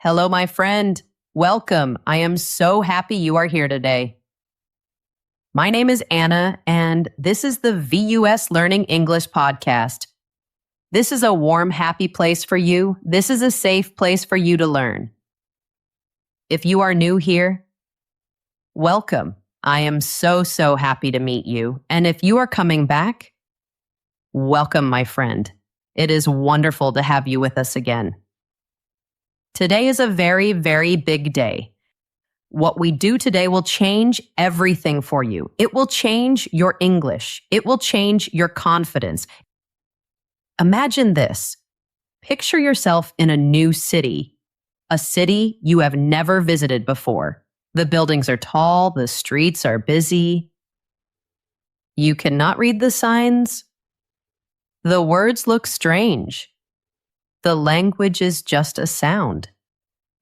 Hello, my friend. Welcome. I am so happy you are here today. My name is Anna, and this is the VUS Learning English podcast. This is a warm, happy place for you. This is a safe place for you to learn. If you are new here, welcome. I am so happy to meet you. And if you are coming back, welcome, my friend. It is wonderful to have you with us again. Today is a very big day. What we do today will change everything for you. It will change your English. It will change your confidence. Imagine this. Picture yourself in a new city, a city you have never visited before. The buildings are tall, the streets are busy. You cannot read the signs. The words look strange. The language is just a sound.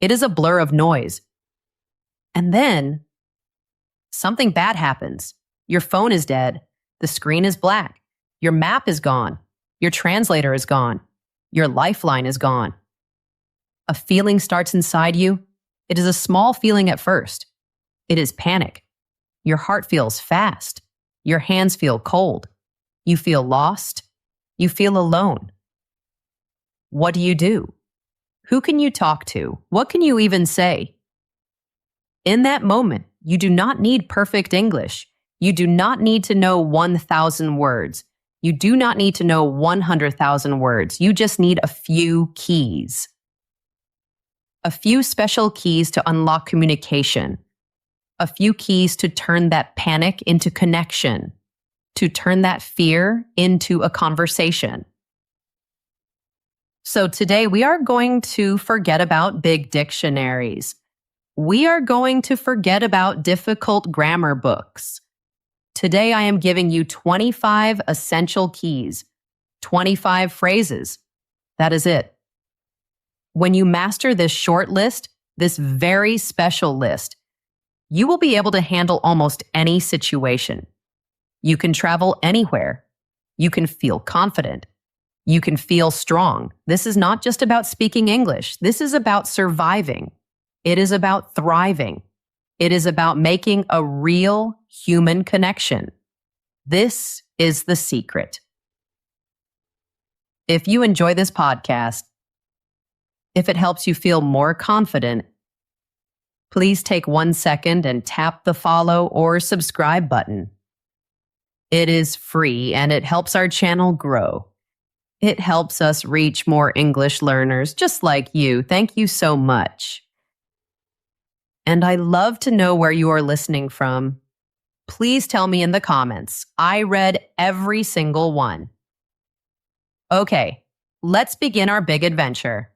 It is a blur of noise. And then something bad happens. Your phone is dead. The screen is black. Your map is gone. Your translator is gone. Your lifeline is gone. A feeling starts inside you. It is a small feeling at first. It is panic. Your heart feels fast. Your hands feel cold. You feel lost. You feel alone. What do? Who can you talk to? What can you even say? In that moment, you do not need perfect English. You do not need to know 1,000 words. You do not need to know 100,000 words. You just need a few keys. A few special keys to unlock communication. A few keys to turn that panic into connection. To turn that fear into a conversation. So today we are going to forget about big dictionaries. We are going to forget about difficult grammar books. Today I am giving you 25 essential keys, 25 phrases. That is it. When you master this short list, this very special list, you will be able to handle almost any situation. You can travel anywhere. You can feel confident. You can feel strong. This is not just about speaking English. This is about surviving. It is about thriving. It is about making a real human connection. This is the secret. If you enjoy this podcast, if it helps you feel more confident, please take 1 second and tap the follow or subscribe button. It is free and it helps our channel grow. It helps us reach more English learners just like you. Thank you so much. And I love to know where you are listening from. Please tell me in the comments. I read every single one. Okay, let's begin our big adventure.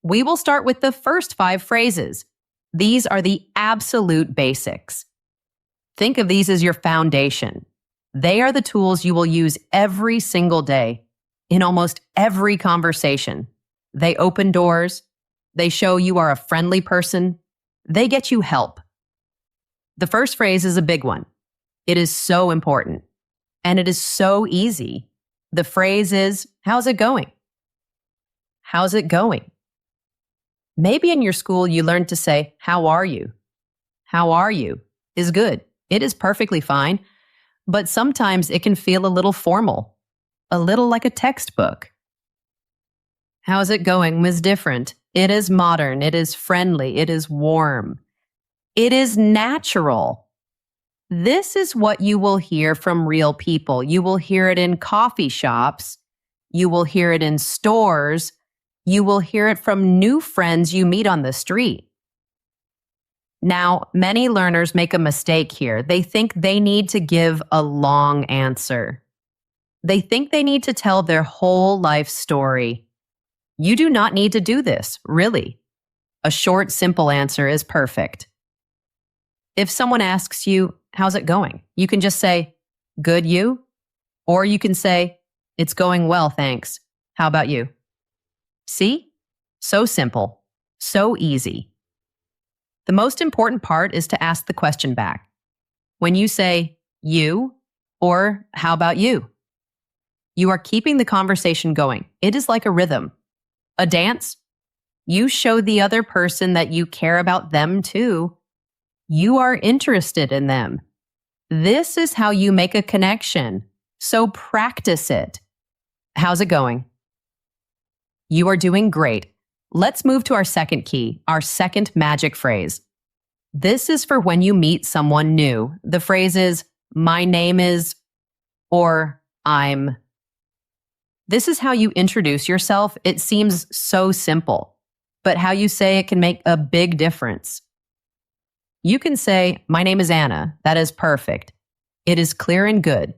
We will start with the first 5 phrases. These are the absolute basics. Think of these as your foundation. They are the tools you will use every single day, in almost every conversation. They open doors. They show you are a friendly person. They get you help. The first phrase is a big one. It is so important. And it is so easy. The phrase is, how's it going? How's it going? Maybe in your school you learned to say, how are you? How are you is good. It is perfectly fine. But sometimes it can feel a little formal, a little like a textbook. How's it going is different. It is modern. It is friendly. It is warm. It is natural. This is what you will hear from real people. You will hear it in coffee shops. You will hear it in stores. You will hear it from new friends you meet on the street. Now, many learners make a mistake here. They think they need to give a long answer. They think they need to tell their whole life story. You do not need to do this, really. A short, simple answer is perfect. If someone asks you, how's it going? You can just say, good, you? Or you can say, it's going well, thanks. How about you? See? So simple. So easy. The most important part is to ask the question back. When you say, you, or how about you? You are keeping the conversation going. It is like a rhythm. A dance, You show the other person that you care about them too. You are interested in them. This is how you make a connection. So practice it. How's it going? You are doing great. Let's move to our second key, our second magic phrase. This is for when you meet someone new. The phrase is, my name is, or I'm. This is how you introduce yourself. It seems so simple, but how you say it can make a big difference. You can say, my name is Anna. That is perfect. It is clear and good.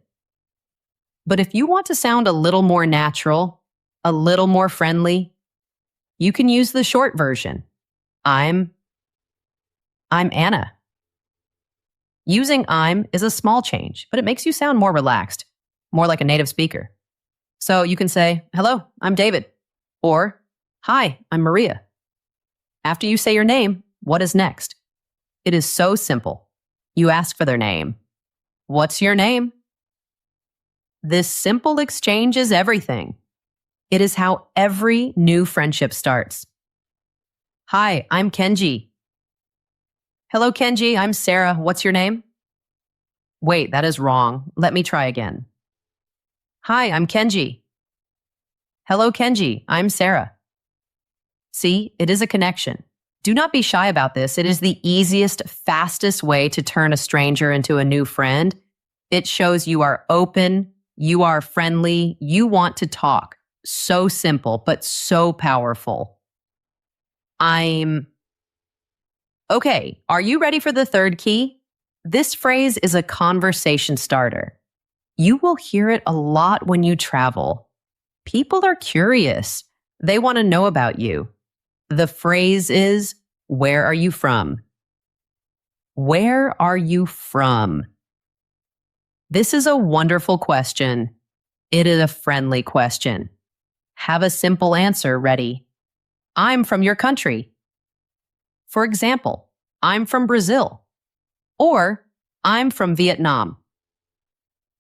But if you want to sound a little more natural, a little more friendly, you can use the short version. I'm Anna. Using I'm is a small change, but it makes you sound more relaxed, more like a native speaker. So you can say, hello, I'm David. Or, hi, I'm Maria. After you say your name, what is next? It is so simple. You ask for their name. What's your name? This simple exchange is everything. It is how every new friendship starts. Hi, I'm Kenji. Hello, Kenji, I'm Sarah. What's your name? Wait, that is wrong. Let me try again. Hi, I'm Kenji. Hello, Kenji, I'm Sarah. See, it is a connection. Do not be shy about this. It is the easiest, fastest way to turn a stranger into a new friend. It shows you are open, you are friendly, you want to talk. So simple, but so powerful. Okay, are you ready for the third key? This phrase is a conversation starter. You will hear it a lot when you travel. People are curious. They want to know about you. The phrase is, where are you from? Where are you from? This is a wonderful question. It is a friendly question. Have a simple answer ready. I'm from your country. For example, I'm from Brazil. Or, I'm from Vietnam.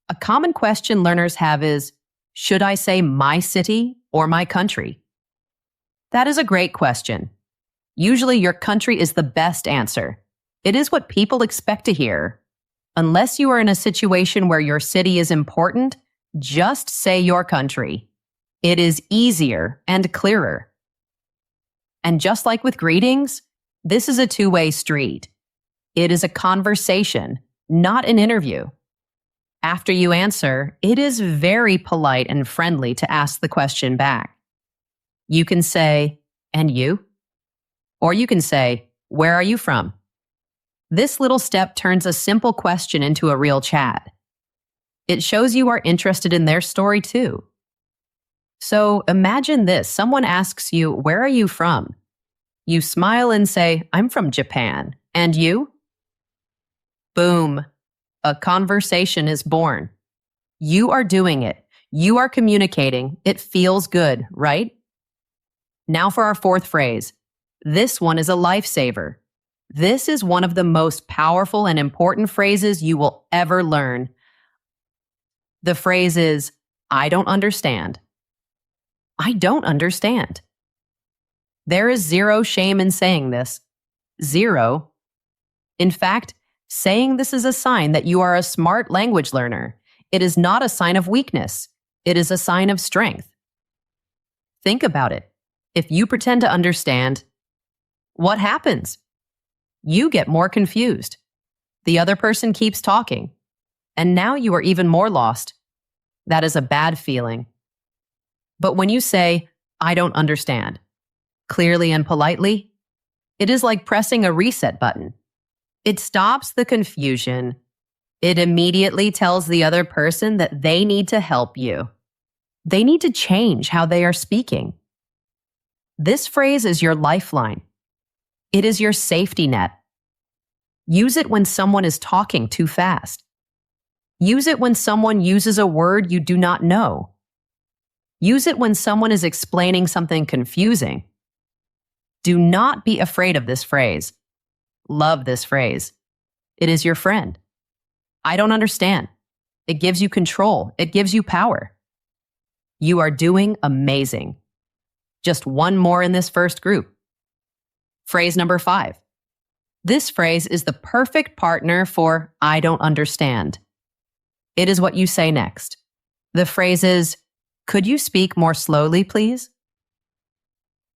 A common question learners have is, should I say my city or my country? That is a great question. Usually your country is the best answer. It is what people expect to hear. Unless you are in a situation where your city is important, just say your country. It is easier and clearer. And just like with greetings, this is a two-way street. It is a conversation, not an interview. After you answer, it is very polite and friendly to ask the question back. You can say, and you? Or you can say, where are you from? This little step turns a simple question into a real chat. It shows you are interested in their story too. So imagine this. Someone asks you, where are you from? You smile and say, I'm from Japan. And you? Boom. A conversation is born. You are doing it. You are communicating. It feels good, right? Now for our fourth phrase. This one is a lifesaver. This is one of the most powerful and important phrases you will ever learn. The phrase is, I don't understand. I don't understand. There is zero shame in saying this. Zero. In fact, saying this is a sign that you are a smart language learner. It is not a sign of weakness. It is a sign of strength. Think about it. If you pretend to understand, what happens? You get more confused. The other person keeps talking. And now you are even more lost. That is a bad feeling. But when you say, I don't understand, clearly and politely, it is like pressing a reset button. It stops the confusion. It immediately tells the other person that they need to help you. They need to change how they are speaking. This phrase is your lifeline. It is your safety net. Use it when someone is talking too fast. Use it when someone uses a word you do not know. Use it when someone is explaining something confusing. Do not be afraid of this phrase. Love this phrase. It is your friend. I don't understand. It gives you control. It gives you power. You are doing amazing. Just one more in this first group. Phrase number 5. This phrase is the perfect partner for I don't understand. It is what you say next. The phrase is, could you speak more slowly, please?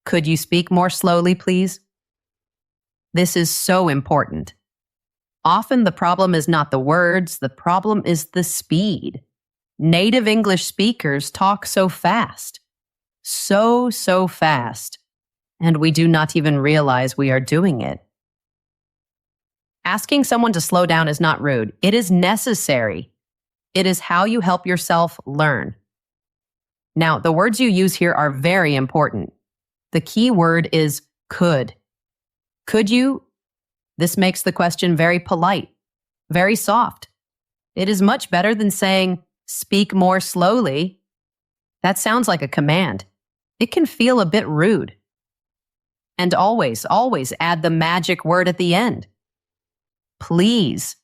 Could you speak more slowly, please? This is so important. Often the problem is not the words, the problem is the speed. Native English speakers talk so fast. So fast. And we do not even realize we are doing it. Asking someone to slow down is not rude. It is necessary. It is how you help yourself learn. Now, the words you use here are very important. The key word is could. Could you? This makes the question very polite, very soft. It is much better than saying, speak more slowly. That sounds like a command. It can feel a bit rude. And always add the magic word at the end. Please.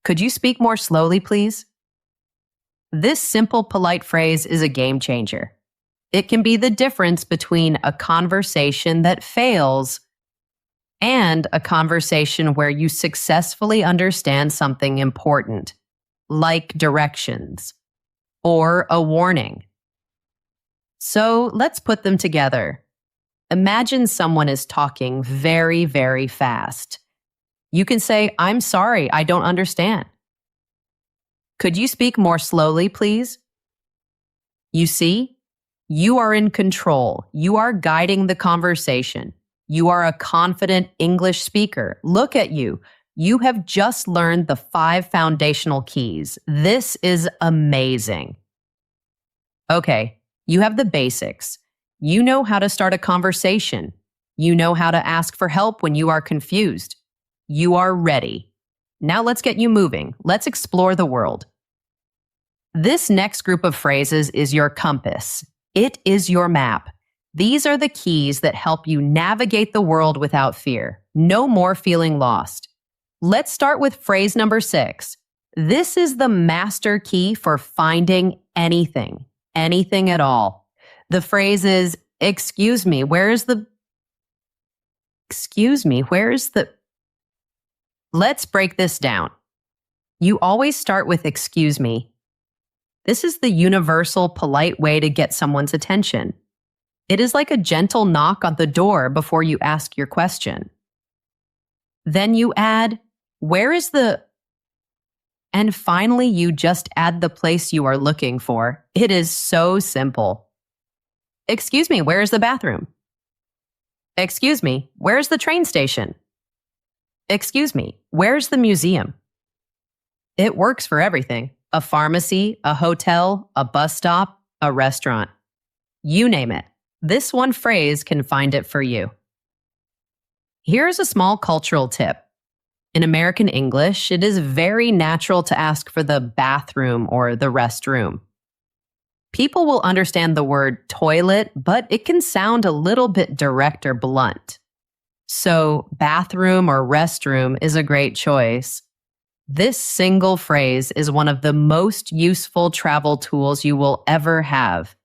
Could you speak more slowly, please? This simple, polite phrase is a game changer. It can be the difference between a conversation that fails and a conversation where you successfully understand something important, like directions or a warning. So let's put them together. Imagine someone is talking very fast. You can say, I'm sorry, I don't understand. Could you speak more slowly, please? You see, you are in control. You are guiding the conversation. You are a confident English speaker. Look at you. You have just learned the 5 foundational keys. This is amazing. Okay, you have the basics. You know how to start a conversation. You know how to ask for help when you are confused. You are ready. Now let's get you moving. Let's explore the world. This next group of phrases is your compass. It is your map. These are the keys that help you navigate the world without fear. No more feeling lost. Let's start with phrase number 6. This is the master key for finding anything at all. The phrase is, excuse me, where is the... Let's break this down. You always start with excuse me. This is the universal, polite way to get someone's attention. It is like a gentle knock on the door before you ask your question. Then you add, where is the... And finally, you just add the place you are looking for. It is so simple. Excuse me, where is the bathroom? Excuse me, where is the train station? Excuse me, where's the museum? It works for everything. A pharmacy, a hotel, a bus stop, a restaurant. You name it. This one phrase can find it for you. Here's a small cultural tip. In American English, it is very natural to ask for the bathroom or the restroom. People will understand the word toilet, but it can sound a little bit direct or blunt. So, bathroom or restroom is a great choice. This single phrase is one of the most useful travel tools you will ever have.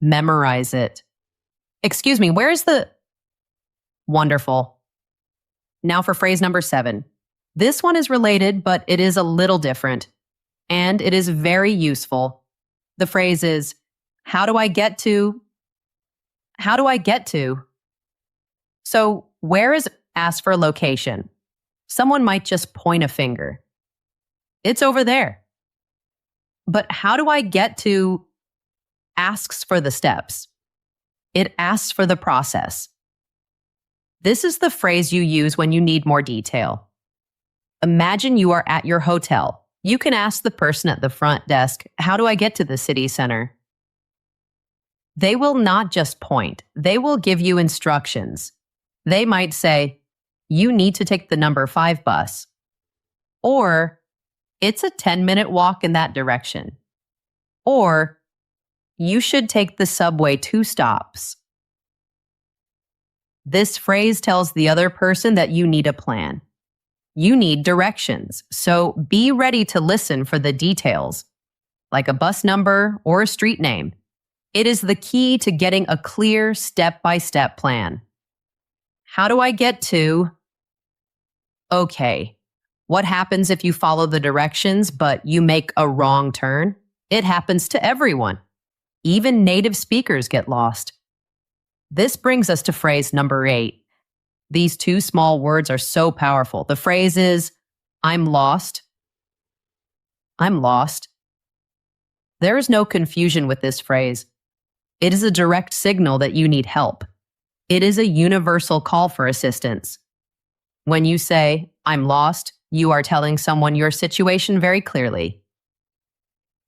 Memorize it. Excuse me, where's the... Wonderful. Now for phrase number 7. This one is related, but it is a little different. And it is very useful. The phrase is, how do I get to? How do I get to? So, where is asked for location? Someone might just point a finger. It's over there. But how do I get to asks for the steps? It asks for the process. This is the phrase you use when you need more detail. Imagine you are at your hotel. You can ask the person at the front desk, how do I get to the city center? They will not just point. They will give you instructions. They might say, you need to take the number 5 bus. Or, it's a 10-minute walk in that direction. Or, you should take the subway 2 stops. This phrase tells the other person that you need a plan. You need directions, so be ready to listen for the details, like a bus number or a street name. It is the key to getting a clear step-by-step plan. How do I get to? Okay. What happens if you follow the directions but you make a wrong turn? It happens to everyone. Even native speakers get lost. This brings us to phrase number 8. These two small words are so powerful. The phrase is, I'm lost. I'm lost. There is no confusion with this phrase. It is a direct signal that you need help. It is a universal call for assistance. When you say, I'm lost, you are telling someone your situation very clearly.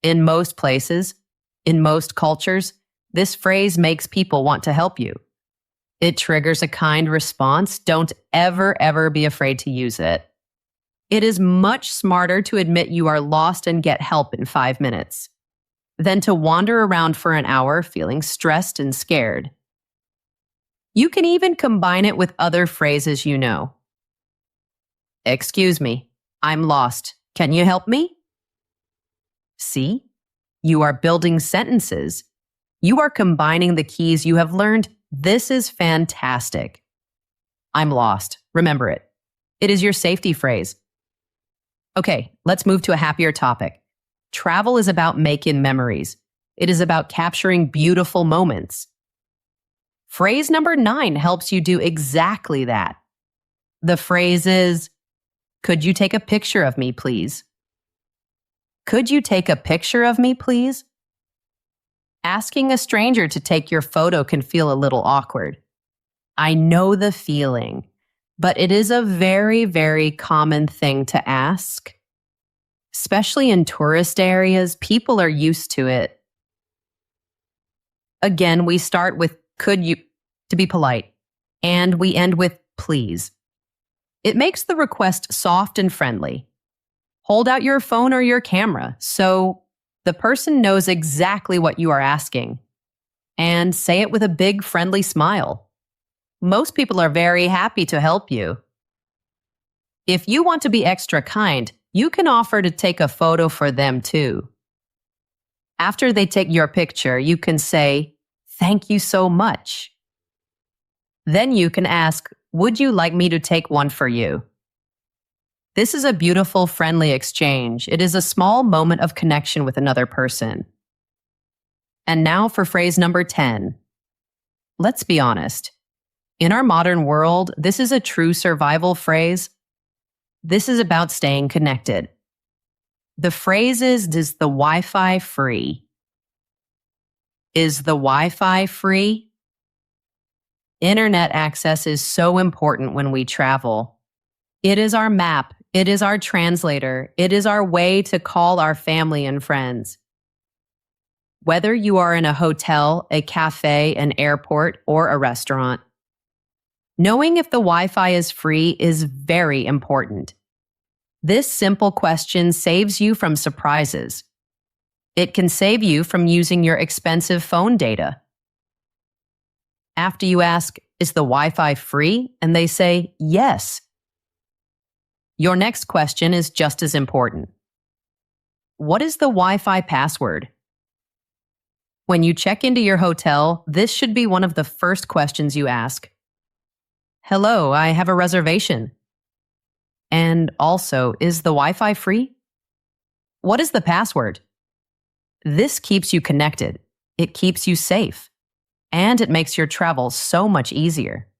In most places, in most cultures, this phrase makes people want to help you. It triggers a kind response. Don't ever be afraid to use it. It is much smarter to admit you are lost and get help in 5 minutes than to wander around for an hour feeling stressed and scared. You can even combine it with other phrases you know. Excuse me, I'm lost. Can you help me? See, you are building sentences. You are combining the keys you have learned. This is fantastic. I'm lost. Remember it. It is your safety phrase. Okay, let's move to a happier topic. Travel is about making memories. It is about capturing beautiful moments. Phrase number 9 helps you do exactly that. The phrase is, could you take a picture of me, please? Could you take a picture of me, please? Asking a stranger to take your photo can feel a little awkward. I know the feeling, but it is a very common thing to ask. Especially in tourist areas, people are used to it. Again, we start with could you, to be polite, and we end with please. It makes the request soft and friendly. Hold out your phone or your camera so the person knows exactly what you are asking. And say it with a big friendly smile. Most people are very happy to help you. If you want to be extra kind, you can offer to take a photo for them too. After they take your picture, you can say, "Thank you so much." Then you can ask, "Would you like me to take one for you?" This is a beautiful, friendly exchange. It is a small moment of connection with another person. And now for phrase number 10. Let's be honest. In our modern world, this is a true survival phrase. This is about staying connected. The phrase is the Wi-Fi free? Is the Wi-Fi free? Internet access is so important when we travel. It is our map. It is our translator. It is our way to call our family and friends. Whether you are in a hotel, a cafe, an airport, or a restaurant, knowing if the Wi-Fi is free is very important. This simple question saves you from surprises. It can save you from using your expensive phone data. After you ask, "Is the Wi-Fi free?" and they say, "Yes." Your next question is just as important. What is the Wi-Fi password? When you check into your hotel, this should be one of the first questions you ask. "Hello, I have a reservation." And also, is the Wi-Fi free? What is the password? This keeps you connected. It keeps you safe. And it makes your travel so much easier.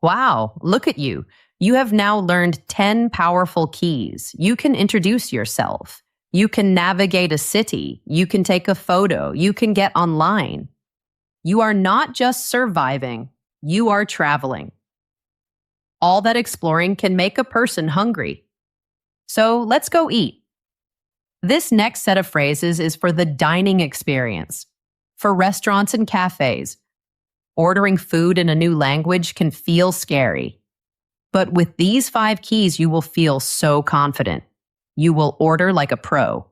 Wow, look at you. You have now learned 10 powerful keys. You can introduce yourself. You can navigate a city. You can take a photo. You can get online. You are not just surviving. You are traveling. All that exploring can make a person hungry. So let's go eat. This next set of phrases is for the dining experience. For restaurants and cafes, ordering food in a new language can feel scary. But with these 5 keys, you will feel so confident. You will order like a pro.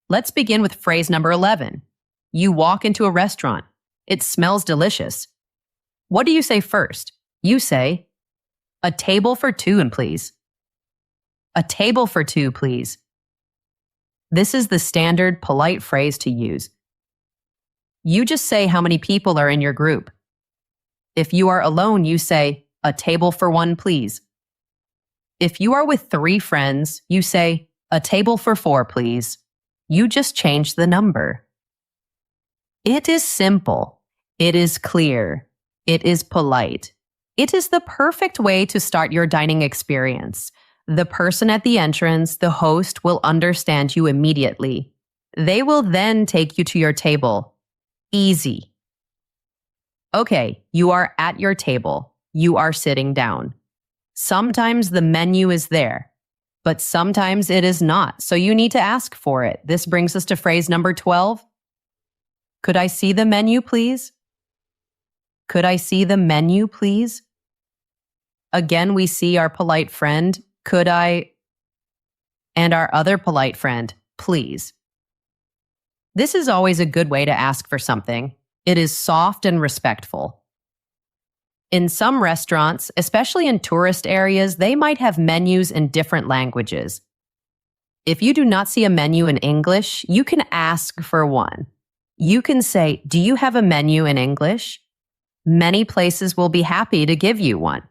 Let's begin with phrase number 11. You walk into a restaurant. It smells delicious. What do you say first? You say, "A table for 2, please." A table for 2, please. This is the standard polite phrase to use. You just say how many people are in your group. If you are alone, you say, "A table for one, please." If you are with 3 friends, you say, "A table for 4, please." You just changed the number. It is simple. It is clear. It is polite. It is the perfect way to start your dining experience. The person at the entrance, the host, will understand you immediately. They will then take you to your table. Easy. Okay, you are at your table. You are sitting down. Sometimes the menu is there, but sometimes it is not, so you need to ask for it. This brings us to phrase number 12. Could I see the menu, please? Could I see the menu, please? Again, we see our polite friend, could I, and our other polite friend, please. This is always a good way to ask for something. It is soft and respectful. In some restaurants, especially in tourist areas, they might have menus in different languages. If you do not see a menu in English, you can ask for one. You can say, "Do you have a menu in English?" Many places will be happy to give you one.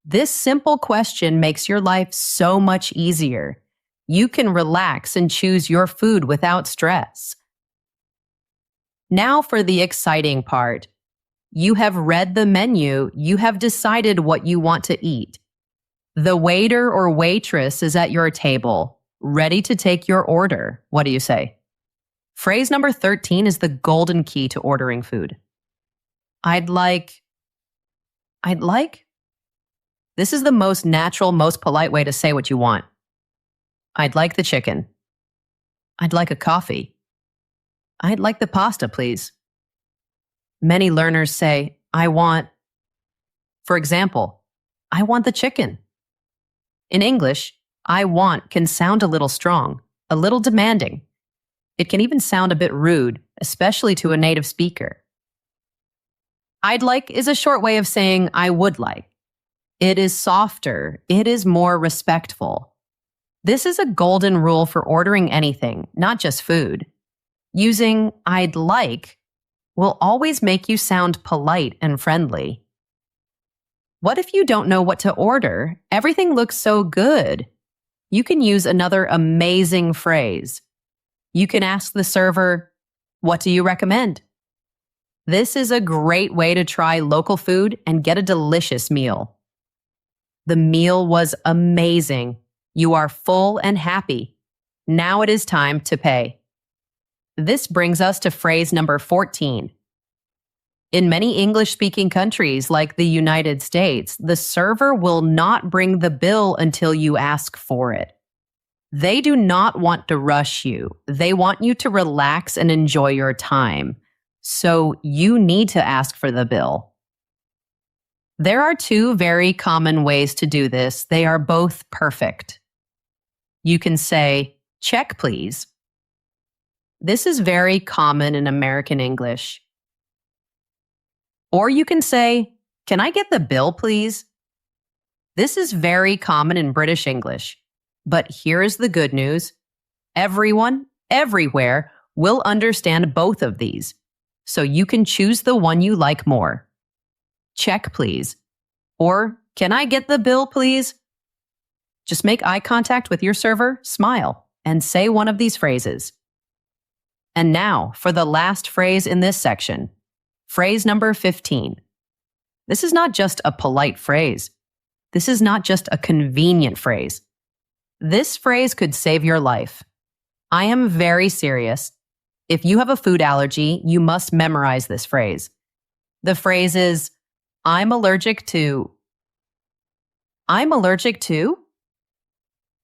This simple question makes your life so much easier. You can relax and choose your food without stress. Now for the exciting part. You have read the menu, you have decided what you want to eat. The waiter or waitress is at your table, ready to take your order. What do you say? Phrase number 13 is the golden key to ordering food. I'd like. This is the most natural, most polite way to say what you want. I'd like the chicken. I'd like a coffee. I'd like the pasta, please. Many learners say, I want. For example, I want the chicken. In English, I want can sound a little strong, a little demanding. It can even sound a bit rude, especially to a native speaker. I'd like is a short way of saying I would like. It is softer. It is more respectful. This is a golden rule for ordering anything, not just food. Using I'd like will always make you sound polite and friendly. What if you don't know what to order? Everything looks so good. You can use another amazing phrase. You can ask the server, "What do you recommend?" This is a great way to try local food and get a delicious meal. The meal was amazing. You are full and happy. Now it is time to pay. This brings us to phrase number 14. In many English-speaking countries like the United States, the server will not bring the bill until you ask for it. They do not want to rush you. They want you to relax and enjoy your time. So you need to ask for the bill. There are 2 very common ways to do this. They are both perfect. You can say, "Check, please." This is very common in American English. Or you can say, "Can I get the bill, please?" This is very common in British English. But here is the good news. Everyone, everywhere, will understand both of these. So you can choose the one you like more. Check, please. Or, "Can I get the bill, please?" Just make eye contact with your server, smile, and say one of these phrases. And now, for the last phrase in this section. Phrase number 15. This is not just a polite phrase. This is not just a convenient phrase. This phrase could save your life. I am very serious. If you have a food allergy, you must memorize this phrase. The phrase is, I'm allergic to. I'm allergic to?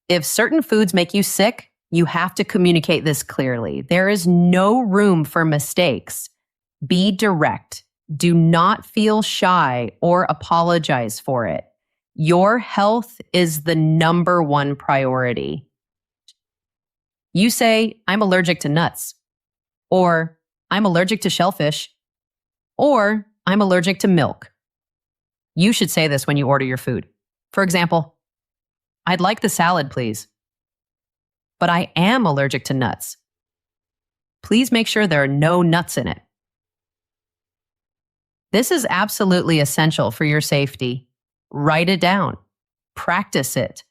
If certain foods make you sick, you have to communicate this clearly. There is no room for mistakes. Be direct. Do not feel shy or apologize for it. Your health is the number one priority. You say, I'm allergic to nuts, or I'm allergic to shellfish, or I'm allergic to milk. You should say this when you order your food. For example, I'd like the salad, please. But I am allergic to nuts. Please make sure there are no nuts in it. This is absolutely essential for your safety. Write it down. Practice it.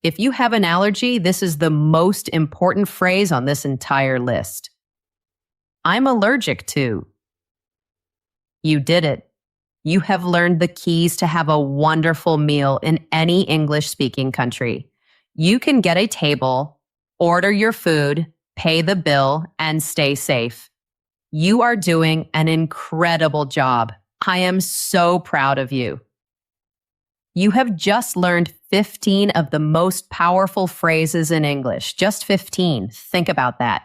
If you have an allergy, this is the most important phrase on this entire list. I'm allergic to. You did it. You have learned the keys to have a wonderful meal in any English-speaking country. You can get a table, order your food, pay the bill, and stay safe. You are doing an incredible job. I am so proud of you. You have just learned 15 of the most powerful phrases in English. Just 15. Think about that.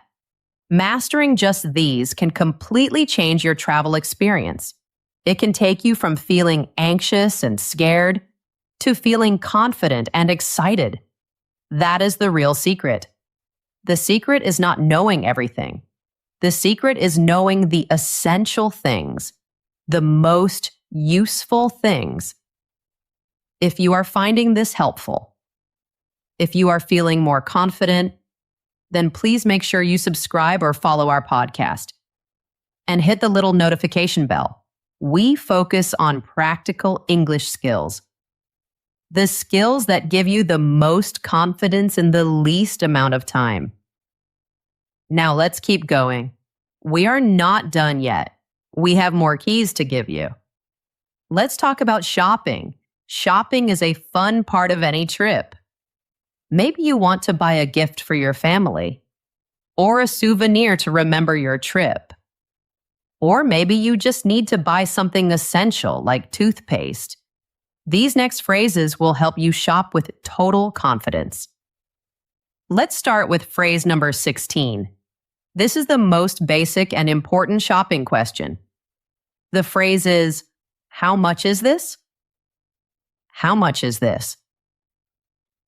Mastering just these can completely change your travel experience. It can take you from feeling anxious and scared to feeling confident and excited. That is the real secret. The secret is not knowing everything. The secret is knowing the essential things, the most useful things. If you are finding this helpful, if you are feeling more confident, then please make sure you subscribe or follow our podcast and hit the little notification bell. We focus on practical English skills, the skills that give you the most confidence in the least amount of time. Now let's keep going. We are not done yet. We have more keys to give you. Let's talk about shopping. Shopping is a fun part of any trip. Maybe you want to buy a gift for your family, or a souvenir to remember your trip. Or maybe you just need to buy something essential like toothpaste. These next phrases will help you shop with total confidence. Let's start with phrase number 16. This is the most basic and important shopping question. The phrase is, how much is this? How much is this?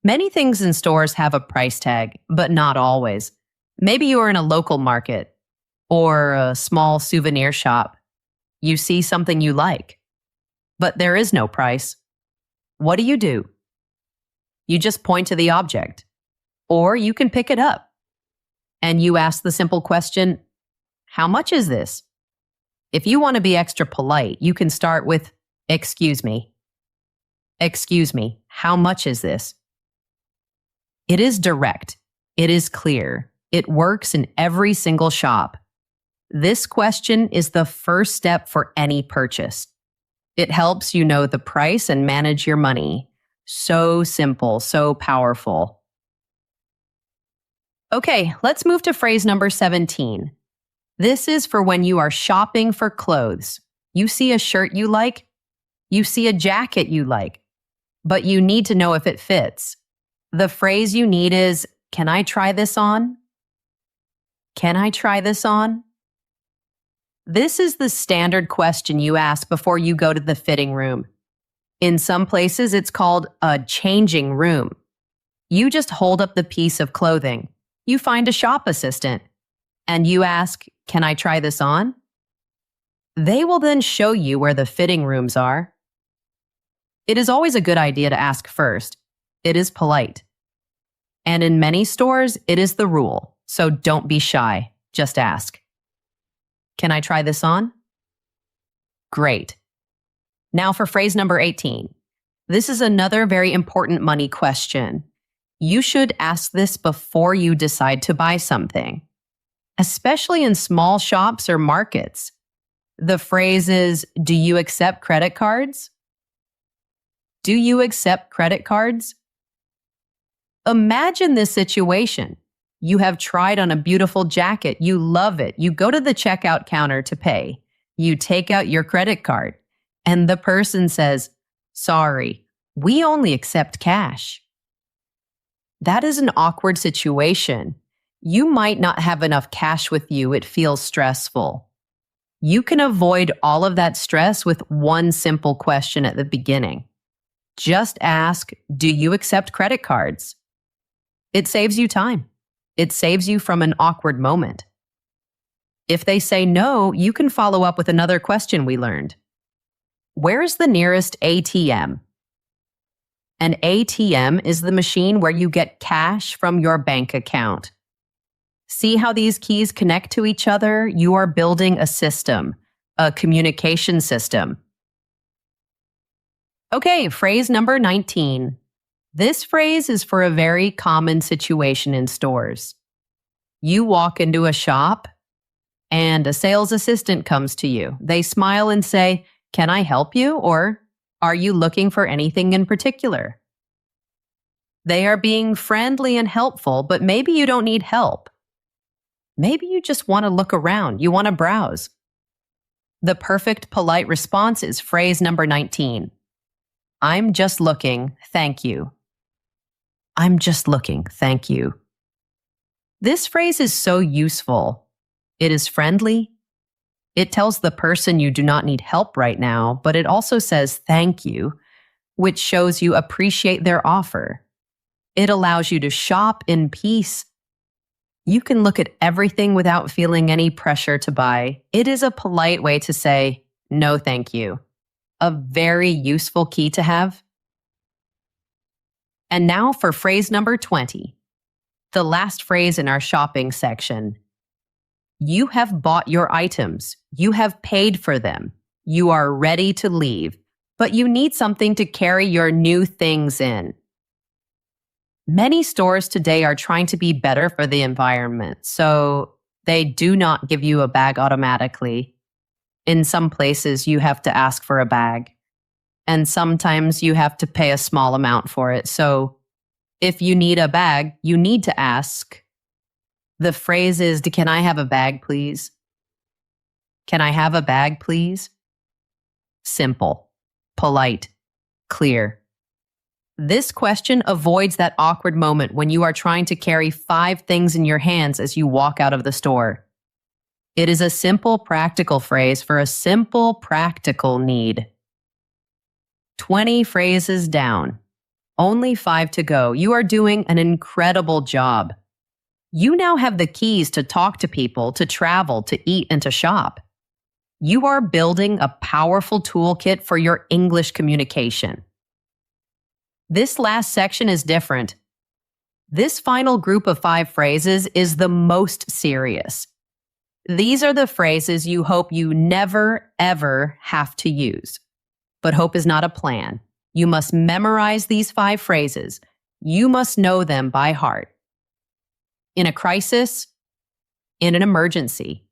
Many things in stores have a price tag, but not always. Maybe you are in a local market or a small souvenir shop. You see something you like, but there is no price. What do? You just point to the object, or you can pick it up. And you ask the simple question, how much is this? If you want to be extra polite, you can start with, excuse me. Excuse me, how much is this? It is direct. It is clear. It works in every single shop. This question is the first step for any purchase. It helps you know the price and manage your money. So simple, so powerful. Okay, let's move to phrase number 17. This is for when you are shopping for clothes. You see a shirt you like, you see a jacket you like, but you need to know if it fits. The phrase you need is, can I try this on? Can I try this on? This is the standard question you ask before you go to the fitting room. In some places, it's called a changing room. You just hold up the piece of clothing. You find a shop assistant, and you ask, can I try this on? They will then show you where the fitting rooms are. It is always a good idea to ask first. It is polite. And in many stores, it is the rule, so don't be shy. Just ask. Can I try this on? Great. Now for phrase number 18. This is another very important money question. You should ask this before you decide to buy something, especially in small shops or markets. The phrase is, do you accept credit cards? Do you accept credit cards? Imagine this situation. You have tried on a beautiful jacket. You love it. You go to the checkout counter to pay. You take out your credit card, and the person says, sorry, we only accept cash. That is an awkward situation. You might not have enough cash with you. It feels stressful. You can avoid all of that stress with one simple question at the beginning. Just ask, do you accept credit cards? It saves you time. It saves you from an awkward moment. If they say no, you can follow up with another question we learned. Where is the nearest ATM? An ATM is the machine where you get cash from your bank account. See how these keys connect to each other? You are building a system. a communication system. Okay, phrase number 19. This phrase is for a very common situation in stores. You walk into a shop and a sales assistant comes to you. They smile and say, "Can I help you?" Or, "Are you looking for anything in particular?" They are being friendly and helpful, but maybe you don't need help. Maybe you just want to look around. You want to browse. The perfect polite response is phrase number 19. I'm just looking, thank you. I'm just looking, thank you. This phrase is so useful. It is friendly. It tells the person you do not need help right now, but it also says thank you, which shows you appreciate their offer. It allows you to shop in peace. You can look at everything without feeling any pressure to buy. It is a polite way to say, no thank you. A very useful key to have. And now for phrase number 20, the last phrase in our shopping section. You have bought your items. You have paid for them. You are ready to leave, but you need something to carry your new things in. Many stores today are trying to be better for the environment, so they do not give you a bag automatically. In some places, you have to ask for a bag, and sometimes you have to pay a small amount for it. So if you need a bag, you need to ask. The phrase is, can I have a bag, please? Can I have a bag, please? Simple, polite, clear. This question avoids that awkward moment when you are trying to carry 5 things in your hands as you walk out of the store. It is a simple, practical phrase for a simple, practical need. 20 phrases down. Only 5 to go. You are doing an incredible job. You now have the keys to talk to people, to travel, to eat, and to shop. You are building a powerful toolkit for your English communication. This last section is different. This final group of 5 phrases is the most serious. These are the phrases you hope you never, ever have to use. But hope is not a plan. You must memorize these 5 phrases. You must know them by heart. In a crisis, in an emergency.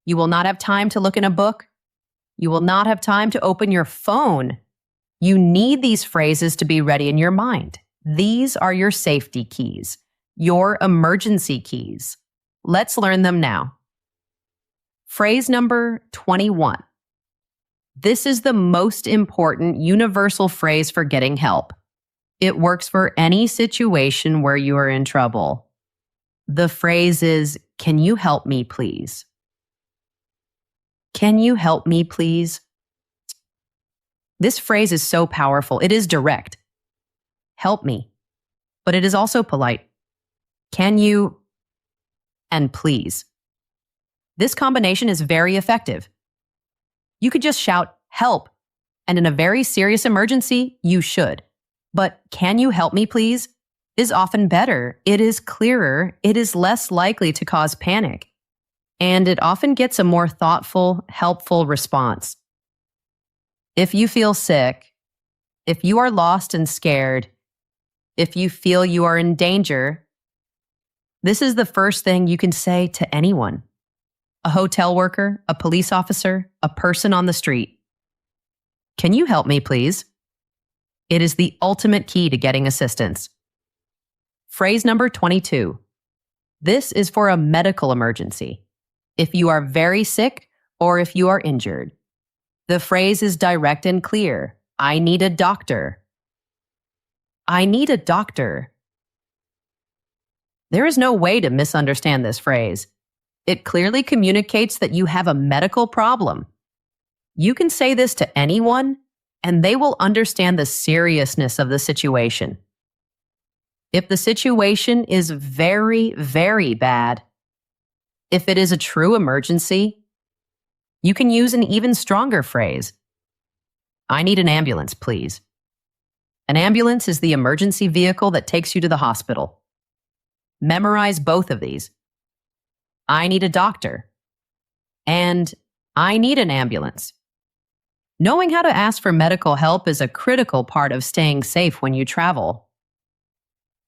You will not have time to look in a book. You will not have time to open your phone. You need these phrases to be ready in your mind. These are your safety keys, your emergency keys. Let's learn them now. Phrase number 21. This is the most important universal phrase for getting help. It works for any situation where you are in trouble. The phrase is, can you help me, please? Can you help me, please? This phrase is so powerful. It is direct. Help me. But it is also polite. Can you and please. This combination is very effective. You could just shout, help, and in a very serious emergency, you should. But can you help me, please? Is often better. It is clearer. It is less likely to cause panic. And it often gets a more thoughtful, helpful response. If you feel sick, if you are lost and scared, if you feel you are in danger, this is the first thing you can say to anyone. A hotel worker, a police officer, a person on the street. Can you help me, please? It is the ultimate key to getting assistance. Phrase number 22. This is for a medical emergency. If you are very sick or if you are injured. The phrase is direct and clear. I need a doctor. I need a doctor. There is no way to misunderstand this phrase. It clearly communicates that you have a medical problem. You can say this to anyone, and they will understand the seriousness of the situation. If the situation is very, very bad, if it is a true emergency, you can use an even stronger phrase. I need an ambulance, please. An ambulance is the emergency vehicle that takes you to the hospital. Memorize both of these. I need a doctor. And I need an ambulance. Knowing how to ask for medical help is a critical part of staying safe when you travel.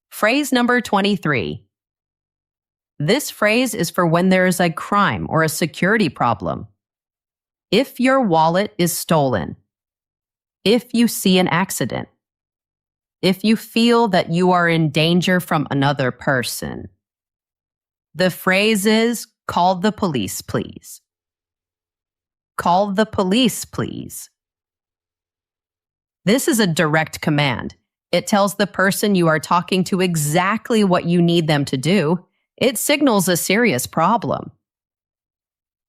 Phrase number 23. This phrase is for when there is a crime or a security problem. If your wallet is stolen. If you see an accident. If you feel that you are in danger from another person. The phrase is, call the police, please. Call the police, please. This is a direct command. It tells the person you are talking to exactly what you need them to do. It signals a serious problem.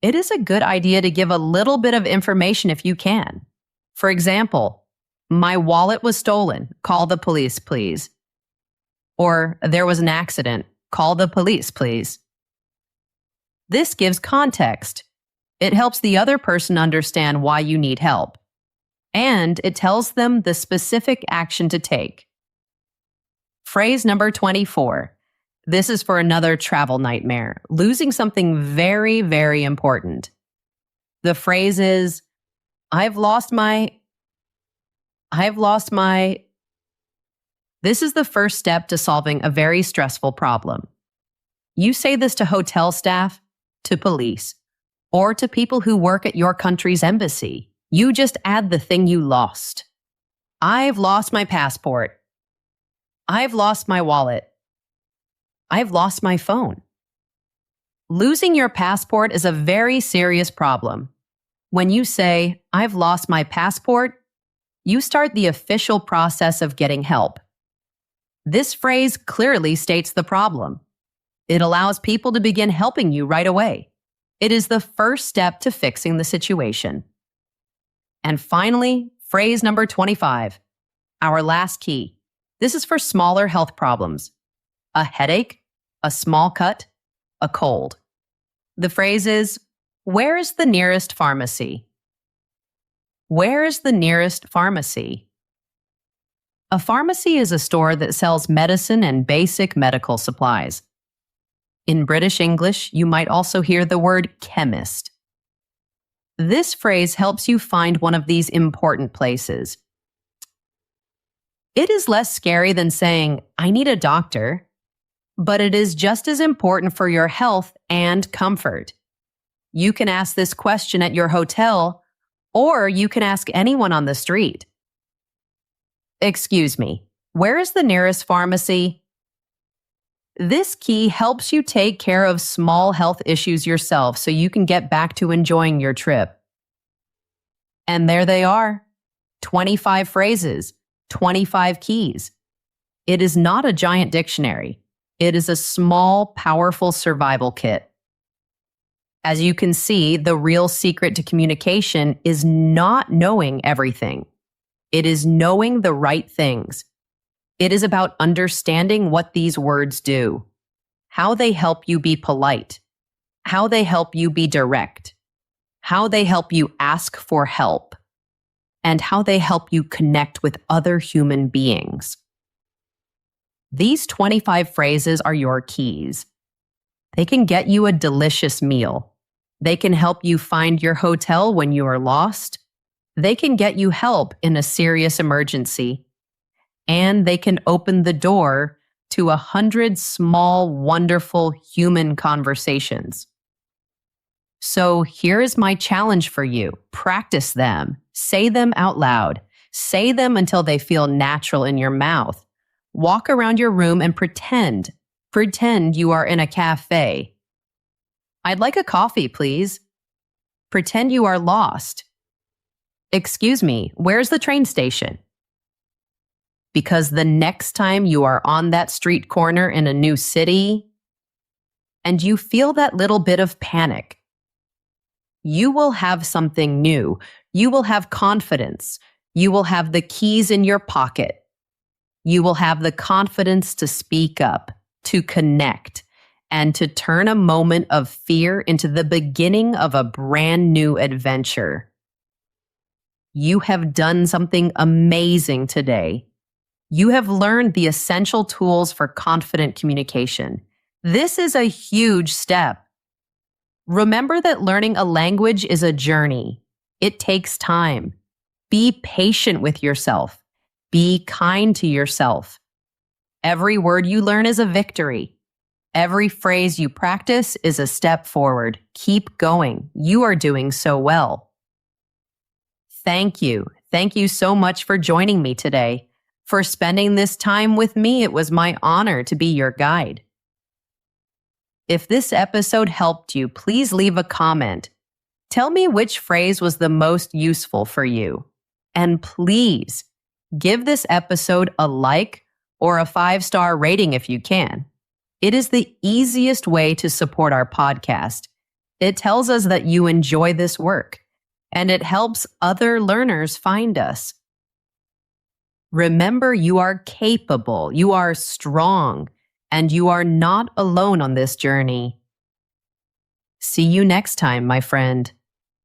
It is a good idea to give a little bit of information if you can. For example, my wallet was stolen. Call the police, please. Or there was an accident. Call the police, please. This gives context. It helps the other person understand why you need help. And it tells them the specific action to take. Phrase number 24. This is for another travel nightmare, losing something very, very important. The phrase is, I've lost my. This is the first step to solving a very stressful problem. You say this to hotel staff, to police, or to people who work at your country's embassy. You just add the thing you lost. I've lost my passport. I've lost my wallet. I've lost my phone. Losing your passport is a very serious problem. When you say, I've lost my passport, you start the official process of getting help. This phrase clearly states the problem. It allows people to begin helping you right away. It is the first step to fixing the situation. And finally, phrase number 25, our last key. This is for smaller health problems. A headache, a small cut, a cold. The phrase is, where is the nearest pharmacy? Where is the nearest pharmacy? A pharmacy is a store that sells medicine and basic medical supplies. In British English, you might also hear the word chemist. This phrase helps you find one of these important places. It is less scary than saying, I need a doctor, but it is just as important for your health and comfort. You can ask this question at your hotel, or you can ask anyone on the street. Excuse me, where is the nearest pharmacy? This key helps you take care of small health issues yourself so you can get back to enjoying your trip. And there they are, 25 phrases, 25 keys. It is not a giant dictionary. It is a small, powerful survival kit. As you can see, the real secret to communication is not knowing everything. It is knowing the right things. It is about understanding what these words do, how they help you be polite, how they help you be direct, how they help you ask for help, and how they help you connect with other human beings. These 25 phrases are your keys. They can get you a delicious meal. They can help you find your hotel when you are lost. They can get you help in a serious emergency. And they can open the door to 100 small, wonderful human conversations. So here is my challenge for you. Practice them. Say them out loud. Say them until they feel natural in your mouth. Walk around your room and pretend. Pretend you are in a cafe. I'd like a coffee, please. Pretend you are lost. Excuse me, where's the train station? Because the next time you are on that street corner in a new city and you feel that little bit of panic, you will have something new. You will have confidence. You will have the keys in your pocket. You will have the confidence to speak up, to connect, and to turn a moment of fear into the beginning of a brand new adventure. You have done something amazing today. You have learned the essential tools for confident communication. This is a huge step. Remember that learning a language is a journey. It takes time. Be patient with yourself. Be kind to yourself. Every word you learn is a victory. Every phrase you practice is a step forward. Keep going. You are doing so well. Thank you. Thank you so much for joining me today. For spending this time with me, it was my honor to be your guide. If this episode helped you, please leave a comment. Tell me which phrase was the most useful for you. And please, give this episode a like or a 5-star rating if you can. It is the easiest way to support our podcast. It tells us that you enjoy this work, and it helps other learners find us. Remember, you are capable, you are strong, and you are not alone on this journey. See you next time, my friend.